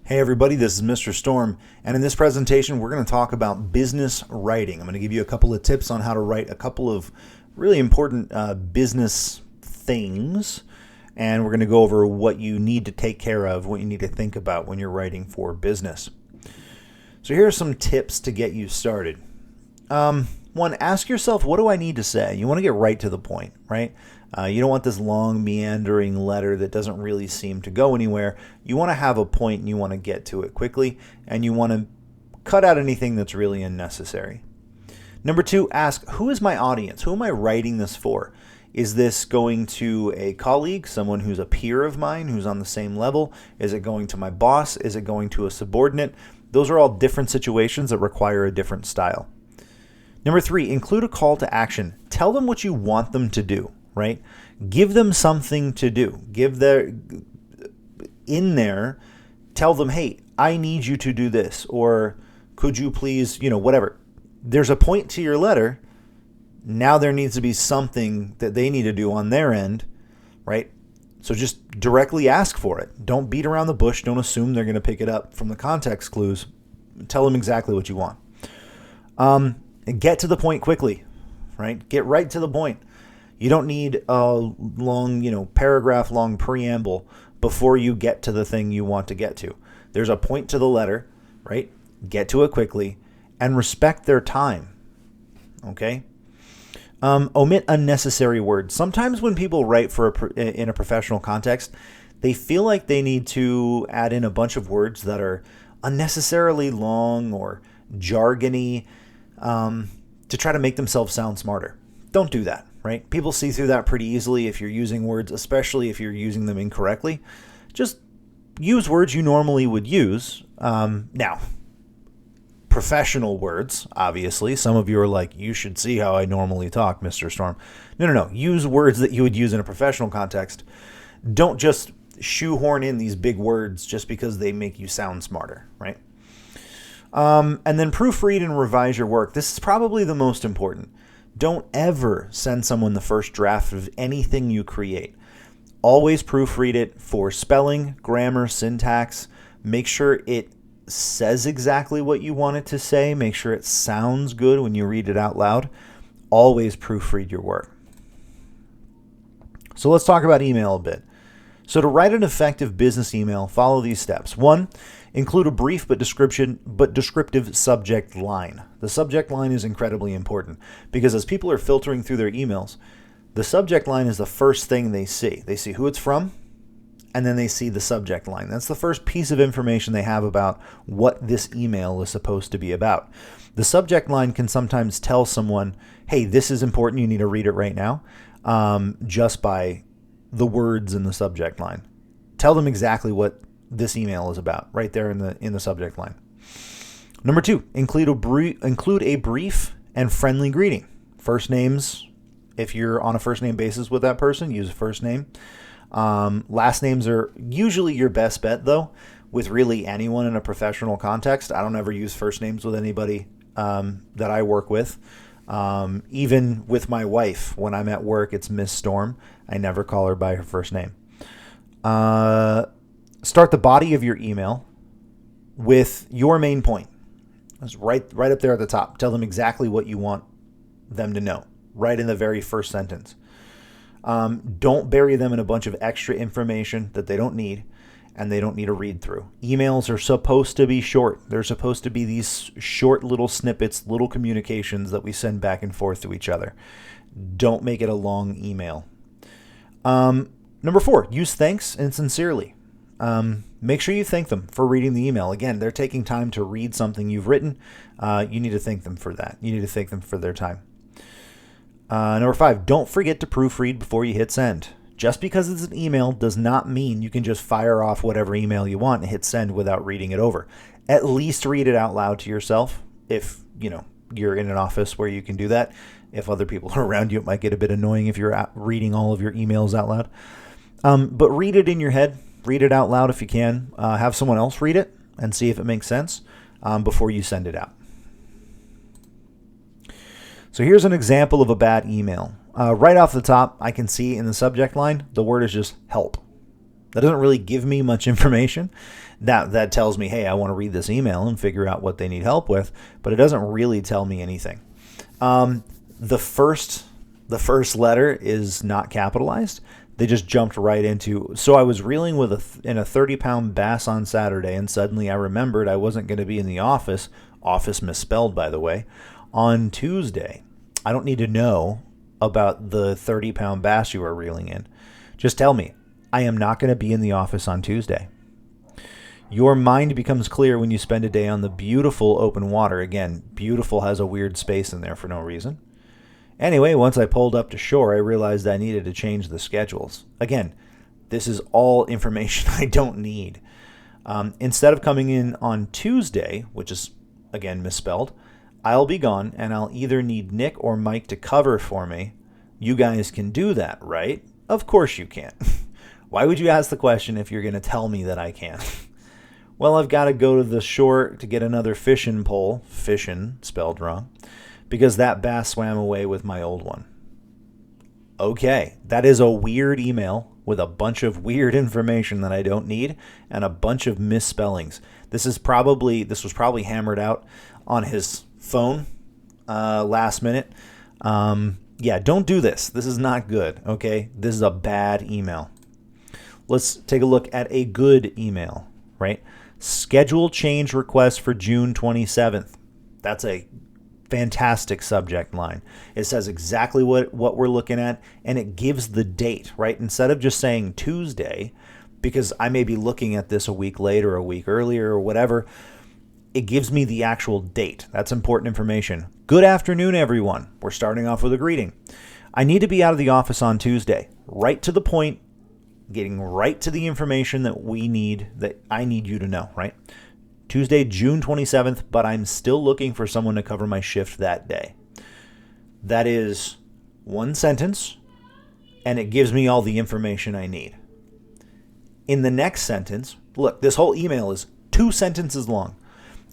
Hey everybody, this is Mr. Storm, and in this presentation we're going to talk about business writing. I'm going to give you a couple of tips on how to write a couple of really important business things, and we're going to go over what you need to take care of, what you need to think about when you're writing for business. So here are some tips to get you started. One, ask yourself, what do I need to say? You want to get right to the point, right? You don't want this long, meandering letter that doesn't really seem to go anywhere. You want to have a point and you want to get to it quickly, and you want to cut out anything that's really unnecessary. Number two, ask, who is my audience? Who am I writing this for? Is this going to a colleague, someone who's a peer of mine, who's on the same level? Is it going to my boss? Is it going to a subordinate? Those are all different situations that require a different style. Number three, include a call to action. Tell them what you want them to do, right? Give them something to do. Tell them, hey, I need you to do this, or could you please, whatever. There's a point to your letter. Now there needs to be something that they need to do on their end, right? So just directly ask for it. Don't beat around the bush. Don't assume they're going to pick it up from the context clues. Tell them exactly what you want. And get to the point quickly, right? Get right to the point. You don't need a long, paragraph-long preamble before you get to the thing you want to get to. There's a point to the letter, right? Get to it quickly and respect their time, okay? Omit unnecessary words. Sometimes when people write in a professional context, they feel like they need to add in a bunch of words that are unnecessarily long or jargony, to try to make themselves sound smarter. Don't do that, right? People see through that pretty easily if you're using words, especially if you're using them incorrectly. Just use words you normally would use. Now, professional words, obviously. Some of you are like, you should see how I normally talk, Mr. Storm. No. Use words that you would use in a professional context. Don't just shoehorn in these big words just because they make you sound smarter, right? And then proofread and revise your work. This is probably the most important. Don't ever send someone the first draft of anything you create. Always proofread it for spelling, grammar, syntax. Make sure it says exactly what you want it to say. Make sure it sounds good when you read it out loud. Always proofread your work. So let's talk about email a bit. So to write an effective business email, follow these steps. 1, include a brief but descriptive subject line. The subject line is incredibly important because as people are filtering through their emails, the subject line is the first thing they see. They see who it's from, and then they see the subject line. That's the first piece of information they have about what this email is supposed to be about. The subject line can sometimes tell someone, hey, this is important, you need to read it right now, just by the words in the subject line. Tell them exactly what this email is about right there in the subject line. Number 2, include a brief and friendly greeting. First names, if you're on a first name basis with that person, use a first name. Last names are usually your best bet, though, with really anyone in a professional context. I don't ever use first names with anybody that I work with. Even with my wife, when I'm at work, it's Miss Storm. I never call her by her first name. Start the body of your email with your main point. That's right up there at the top. Tell them exactly what you want them to know, right in the very first sentence. Don't bury them in a bunch of extra information that they don't need and they don't need to read through. Emails are supposed to be short. They're supposed to be these short little snippets, little communications that we send back and forth to each other. Don't make it a long email. Number 4, use thanks and sincerely. Make sure you thank them for reading the email. Again, they're taking time to read something you've written. You need to thank them for that. You need to thank them for their time. Number 5, don't forget to proofread before you hit send. Just because it's an email does not mean you can just fire off whatever email you want and hit send without reading it over. At least read it out loud to yourself if, you're in an office where you can do that. If other people are around you, it might get a bit annoying if you're reading all of your emails out loud. But read it in your head. Read it out loud if you can. Have someone else read it and see if it makes sense before you send it out. So here's an example of a bad email. Right off the top, I can see in the subject line, the word is just help. That doesn't really give me much information. That tells me, hey, I want to read this email and figure out what they need help with, but it doesn't really tell me anything. The first letter is not capitalized. They just jumped right into, so I was reeling in a 30-pound bass on Saturday, and suddenly I remembered I wasn't going to be in the office misspelled, by the way, on Tuesday. I don't need to know about the 30-pound bass you are reeling in. Just tell me, I am not going to be in the office on Tuesday. Your mind becomes clear when you spend a day on the beautiful open water. Again, beautiful has a weird space in there for no reason. Anyway, once I pulled up to shore, I realized I needed to change the schedules. Again, this is all information I don't need. Instead of coming in on Tuesday, which is, again, misspelled, I'll be gone, and I'll either need Nick or Mike to cover for me. You guys can do that, right? Of course you can. Why would you ask the question if you're going to tell me that I can? Well, I've got to go to the shore to get another fishing pole, fishin', spelled wrong, because that bass swam away with my old one. Okay, that is a weird email with a bunch of weird information that I don't need and a bunch of misspellings. This was probably hammered out on his phone last minute. Yeah, don't do this. This is not good, okay? This is a bad email. Let's take a look at a good email, right? Schedule change request for June 27th. That's a fantastic subject line. It says exactly what we're looking at, and it gives the date, right? Instead of just saying Tuesday, because I may be looking at this a week later, a week earlier, or whatever, it gives me the actual date. That's important information. Good afternoon, everyone. We're starting off with a greeting. I need to be out of the office on Tuesday. Right to the point, getting right to the information that I need you to know, right? Tuesday, June 27th, but I'm still looking for someone to cover my shift that day. That is one sentence, and it gives me all the information I need. In the next sentence, look, this whole email is 2 sentences long.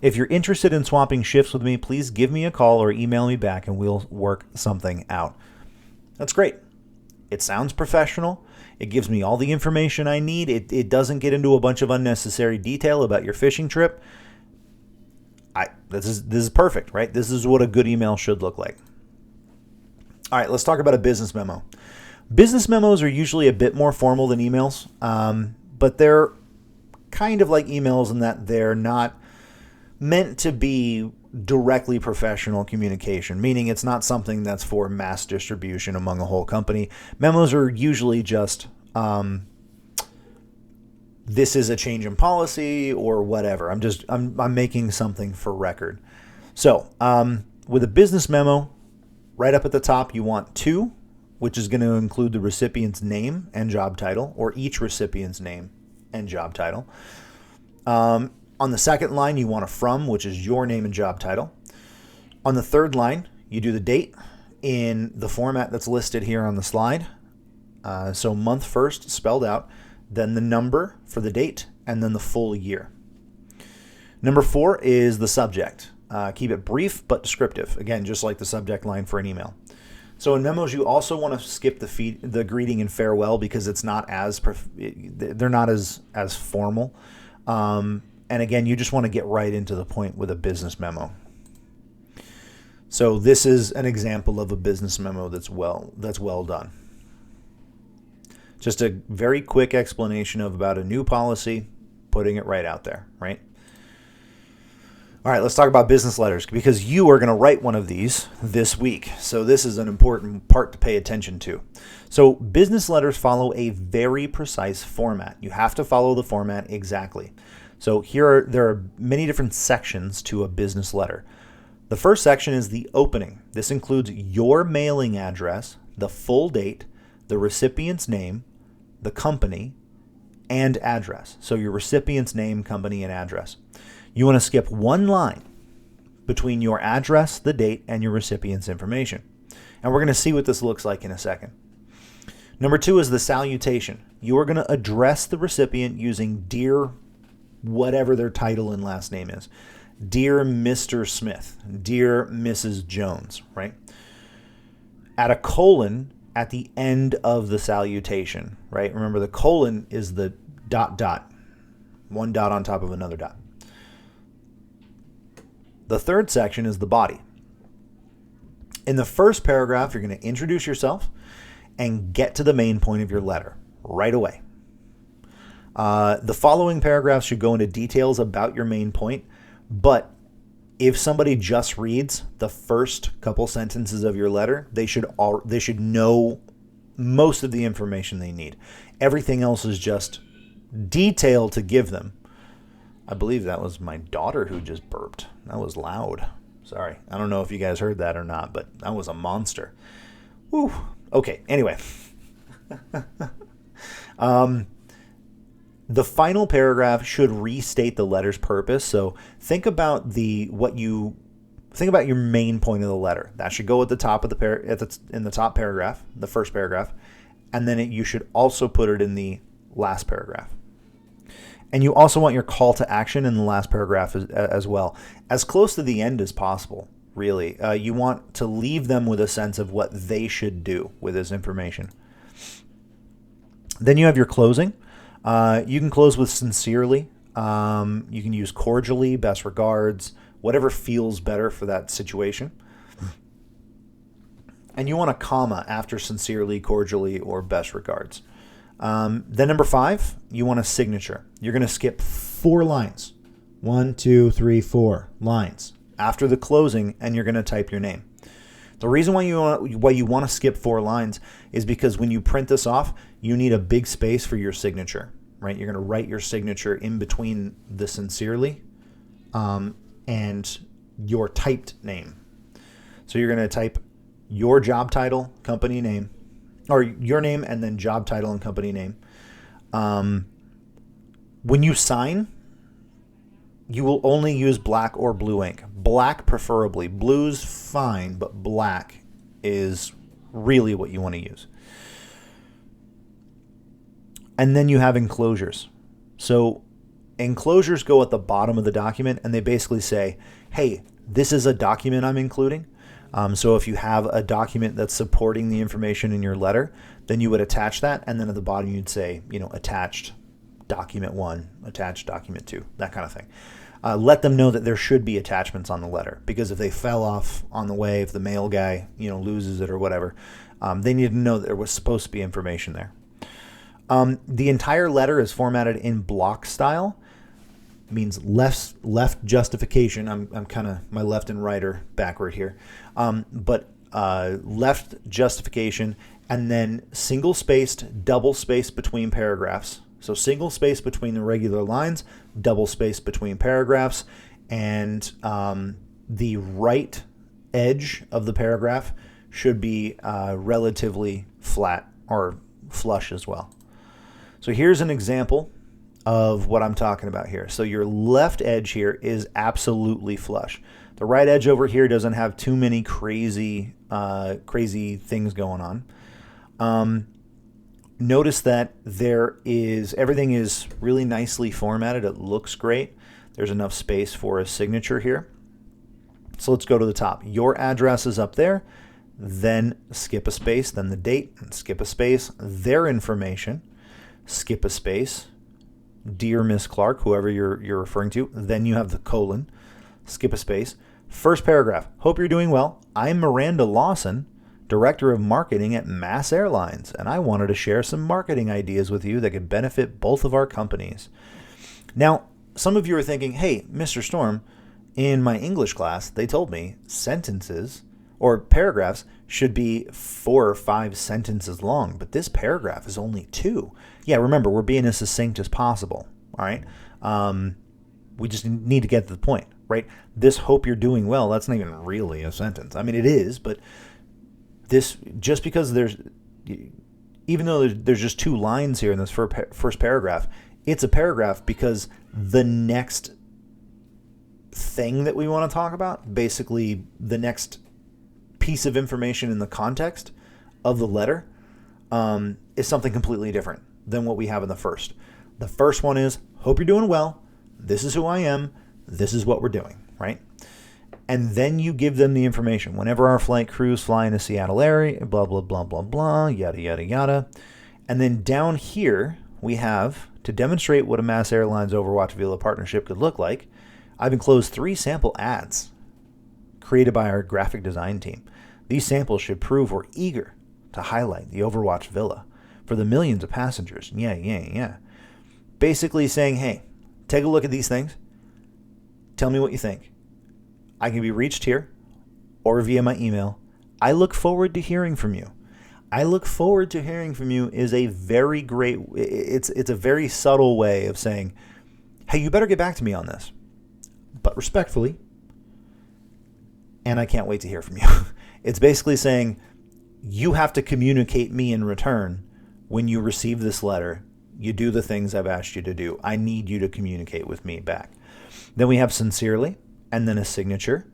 If you're interested in swapping shifts with me, please give me a call or email me back and we'll work something out. That's great. It sounds professional. It gives me all the information I need. It doesn't get into a bunch of unnecessary detail about your fishing trip. This is perfect, right? This is what a good email should look like. All right, let's talk about a business memo. Business memos are usually a bit more formal than emails, but they're kind of like emails in that they're not meant to be directly professional communication, meaning it's not something that's for mass distribution among a whole company. Memos are usually just, this is a change in policy or whatever. I'm making something for record. So with a business memo, right up at the top, you want 2, which is going to include the recipient's name and job title, or each recipient's name and job title. On the second line, you want a from, which is your name and job title. On the third line, you do the date in the format that's listed here on the slide. So month first spelled out, then the number for the date, and then the full year. Number 4 is the subject. Keep it brief but descriptive. Again, just like the subject line for an email. So in memos, you also want to skip the greeting and farewell because it's not they're not as formal. And again, you just want to get right into the point with a business memo. So this is an example of a business memo that's well done. Just a very quick explanation about a new policy, putting it right out there, right? All right, let's talk about business letters because you are going to write one of these this week. So this is an important part to pay attention to. So business letters follow a very precise format. You have to follow the format exactly. So there are many different sections to a business letter. The first section is the opening. This includes your mailing address, the full date, the recipient's name, the company, and address. So your recipient's name, company, and address. You want to skip one line between your address, the date, and your recipient's information. And we're going to see what this looks like in a second. Number 2 is the salutation. You are going to address the recipient using Dear whatever their title and last name is. Dear Mr. Smith, Dear Mrs. Jones, right? Add a colon at the end of the salutation, right? Remember, the colon is the dot, dot. One dot on top of another dot. The third section is the body. In the first paragraph, you're going to introduce yourself and get to the main point of your letter right away. The following paragraphs should go into details about your main point, but if somebody just reads the first couple sentences of your letter, they should know most of the information they need. Everything else is just detail to give them. I believe that was my daughter who just burped. That was loud. Sorry. I don't know if you guys heard that or not, but that was a monster. Woo. Okay, anyway. The final paragraph should restate the letter's purpose. So think about your main point of the letter. That should go at the top of in the top paragraph, the first paragraph, and then you should also put it in the last paragraph. And you also want your call to action in the last paragraph as well, as close to the end as possible. Really, you want to leave them with a sense of what they should do with this information. Then you have your closing. You can close with sincerely. You can use cordially, best regards, whatever feels better for that situation. And you want a comma after sincerely, cordially, or best regards. Then number 5, you want a signature. You're going to skip 4 lines. 1, 2, 3, 4 lines after the closing, and you're going to type your name. The reason why you want to skip 4 lines is because when you print this off, you need a big space for your signature, right? You're going to write your signature in between the sincerely and your typed name. So you're going to type your job title, company name, or your name and then job title and company name. When you sign, you will only use black or blue ink. Black preferably. Blue's fine, but black is really what you want to use. And then you have enclosures. So enclosures go at the bottom of the document, and they basically say, hey, this is a document I'm including. So if you have a document that's supporting the information in your letter, then you would attach that, and then at the bottom you'd say, attached document 1, attached document 2, that kind of thing. Let them know that there should be attachments on the letter, because if they fell off on the way, if the mail guy, loses it or whatever, they need to know that there was supposed to be information there. The entire letter is formatted in block style. Means left justification. I'm kind of my left and right are backward here, but left justification, and then single spaced, double spaced between paragraphs. So single space between the regular lines, double space between paragraphs, and the right edge of the paragraph should be relatively flat or flush as well. So here's an example of what I'm talking about here. So your left edge here is absolutely flush. The right edge over here doesn't have too many crazy things going on. Notice that everything is really nicely formatted. It looks great. There's enough space for a signature here. So let's go to the top. Your address is up there. Then skip a space. Then the date. And skip a space. Their information. Skip a space. Dear Miss Clark, whoever you're referring to. Then you have the colon. Skip a space. First paragraph. Hope you're doing well. I'm Miranda Lawson, Director of Marketing at Mass Airlines, and I wanted to share some marketing ideas with you that could benefit both of our companies. Now, some of you are thinking, hey, Mr. Storm, in my English class, they told me sentences or paragraphs should be 4 or 5 sentences long, but this paragraph is only 2. Yeah, remember, we're being as succinct as possible, all right? We just need to get to the point, right? This hope you're doing well, that's not even really a sentence. I mean, it is, but this, just because even though there's just 2 lines here in this first paragraph, it's a paragraph because the next thing that we want to talk about, basically the next piece of information in the context of the letter, is something completely different than what we have in the first. The first one is, hope you're doing well. This is who I am. This is what we're doing, right? And then you give them the information. Whenever our flight crews fly into Seattle area, blah, blah, blah, blah, blah, yada, yada, yada. And then down here, we have To demonstrate what a Mass Airlines Overwatch Villa partnership could look like, I've enclosed 3 sample ads created by our graphic design team. These samples should prove we're eager to highlight the Overwatch Villa for the millions of passengers. Yeah. Basically saying, hey, take a look at these things. Tell me what you think. I can be reached here or via my email. I look forward to hearing from you. I look forward to hearing from you is a very great, it's a very subtle way of saying, hey, you better get back to me on this, but respectfully, and I can't wait to hear from you. It's basically saying you have to communicate me in return when you receive this letter. You do the things I've asked you to do. I need you to communicate with me back. Then we have sincerely, and then a signature,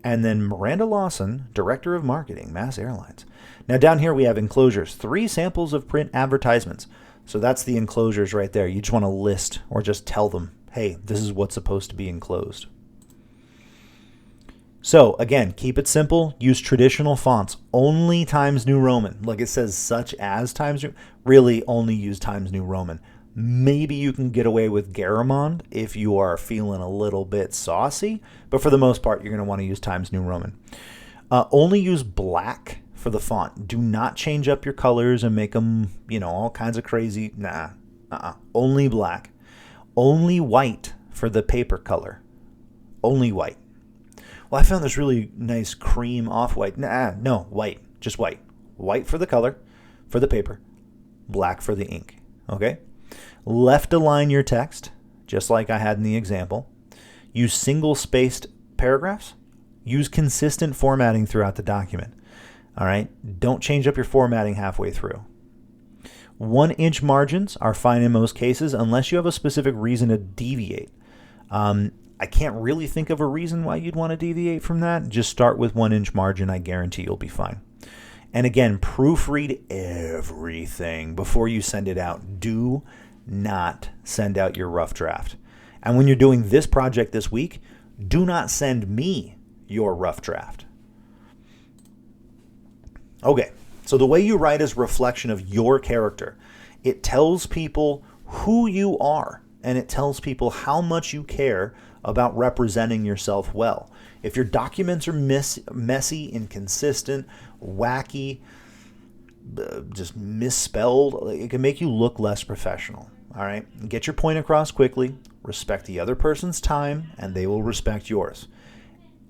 and then Miranda Lawson, Director of Marketing, Mass Airlines. Now down here we have enclosures, 3 samples of print advertisements. So that's the enclosures right there. You just want to list or just tell them, hey, this is what's supposed to be enclosed. So again, keep it simple. Use traditional fonts, only Times New Roman. Like it says such as Times New, really only use Times New Roman. Maybe you can get away with Garamond if you are feeling a little bit saucy, but for the most part, you're going to want to use Times New Roman. Only use black for the font. Do not change up your colors and make them, all kinds of crazy. Nah, only black. Only white for the paper color. Only white. Well, I found this really nice cream off-white. No, white. Just white. White for the color, for the paper. Black for the ink. Okay? Left align your text, just like I had in the example. Use single-spaced paragraphs. Use consistent formatting throughout the document. All right? Don't change up your formatting halfway through. 1-inch margins are fine in most cases unless you have a specific reason to deviate. I can't really think of a reason why you'd want to deviate from that. Just start with 1-inch margin. I guarantee you'll be fine. And again, proofread everything before you send it out. Do not send out your rough draft. And when you're doing this project this week, do not send me your rough draft. Okay, so the way you write is a reflection of your character. It tells people who you are, and it tells people how much you care about representing yourself well. If your documents are messy, inconsistent, wacky, just misspelled, it can make you look less professional. All right? Get your point across quickly, respect the other person's time, and they will respect yours.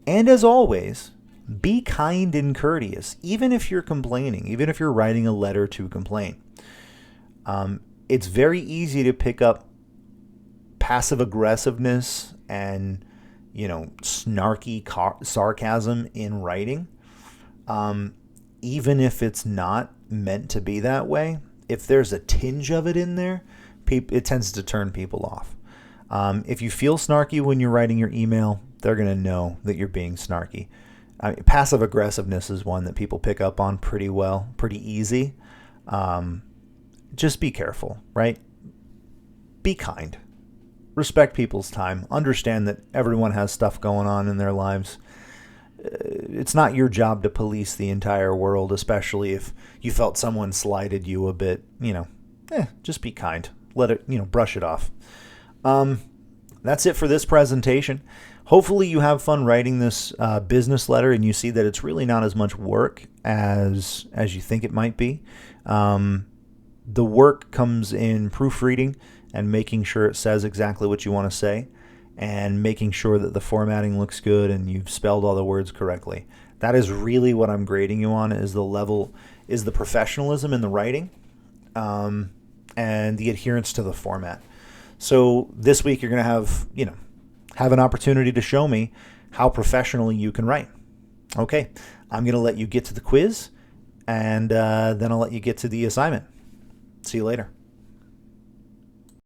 And as always, be kind and courteous, even if you're complaining, even if you're writing a letter to complain. It's very easy to pick up passive aggressiveness and, snarky sarcasm in writing. Even if it's not meant to be that way, if there's a tinge of it in there, it tends to turn people off. If you feel snarky when you're writing your email, they're going to know that you're being snarky. Passive aggressiveness is one that people pick up on pretty well, pretty easy. Just be careful, right? Be kind. Respect people's time. Understand that everyone has stuff going on in their lives. It's not your job to police the entire world, especially if you felt someone slighted you a bit. Just be kind. Let it, brush it off. That's it for this presentation. Hopefully you have fun writing this business letter and you see that it's really not as much work as you think it might be. The work comes in proofreading and making sure it says exactly what you want to say and making sure that the formatting looks good and you've spelled all the words correctly. That is really what I'm grading you on, is the professionalism in the writing and the adherence to the format. So this week you're going to have an opportunity to show me how professionally you can write. Okay, I'm going to let you get to the quiz and then I'll let you get to the assignment. See you later.